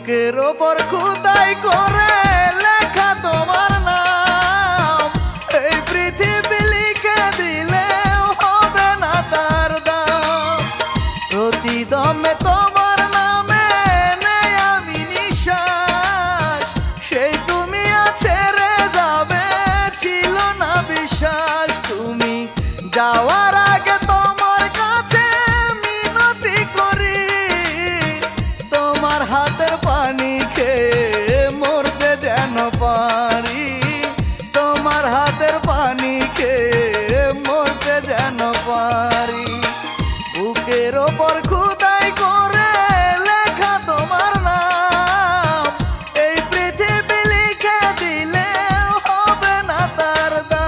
বুকের ওপর খোদাই করে লেখা তোমার নাম, এই পৃথিবী লিখে দিলেও হবে না তার দাম। প্রতিদমে তোমার নামে নেই আমি নিঃশ্বাস, সেই তুমি ছেড়ে যাবে ছিল না বিশ্বাস। তুমি যাওয়ার আগে তোমার কাছে মিনতি করি, তোমার হাতের পানি খেয়ে মরতে যেন পারি, তোমার হাতের পানি খেয়ে মরতে যেন পারি। বুকের ওপর খোদাই করে লেখা তোমার নাম, এই পৃথিবী লিখে দিলেও হবে না তার দাম।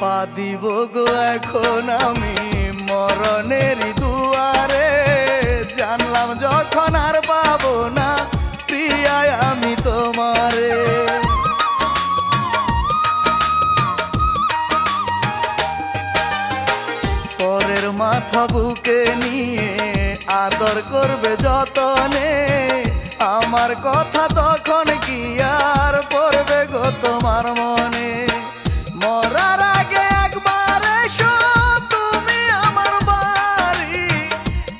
পা দিব গো এখন আমি মরণের দুয়ারে, জানলাম যখন আর পাবো না প্রিয়ায় আমি তোমারে। পরের মাথা বুকে নিয়ে আদর করবে যতনে, আমার কথা তখন কি আর পড়বে গো তোমার মনে। মরার আগে একবার এসো তুমি আমার বাড়ি,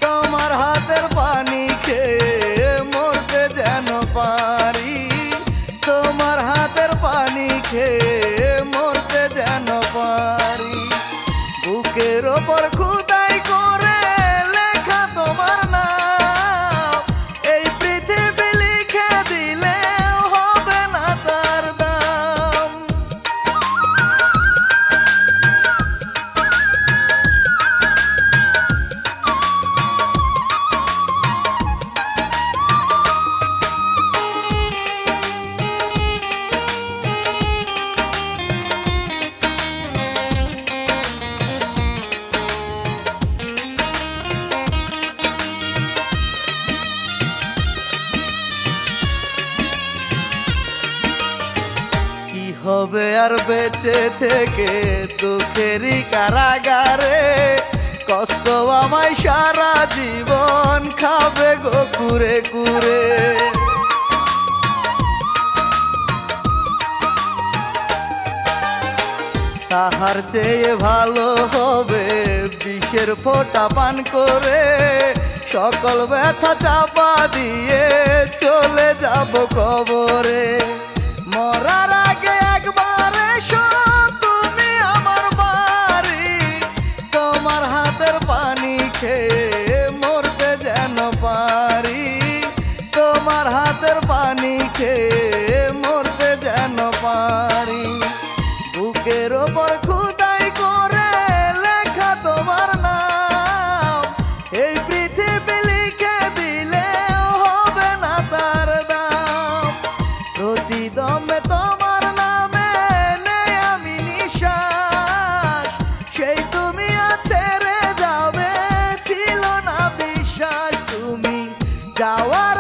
তোমার হাতের পানি খেয়ে মরতে যেন পারি, তোমার হাতের পানি খেয়ে মরতে যেন পারি। বুকের ওপর খোদাই করে লেখা তোমার নাম, এই পৃথিবী লিখে দিলেও হবে না তার দাম। হবে আর বেঁচে থেকে দুঃখেরই কারাগারে, কষ্ট আমায় সারা জীবন খাবে গো কুরে কুরে। তাহার চেয়ে ভালো হবে বিষের ফোঁটা পান করে, সকল ব্যথা চাপা দিয়ে চলে যাব কবরে। মরার আগে একবার এসো তুমি আমার বাড়ি, তোমার হাতের পানি খেয়ে মরতে যেন পারি, তোমার হাতের পানি খেয়ে মরতে যেন পারি। বুকের ওপর খোদাই করে লেখা তোমার নাম, এই পৃথিবী লিখে দিলেও হবে না তার দাম। প্রতিদমে তোমার নামে নেই আমি নিঃশ্বাস, সেই তুমি ছেড়ে যাবে ছিল না বিশ্বাস। তুমি যাওয়ার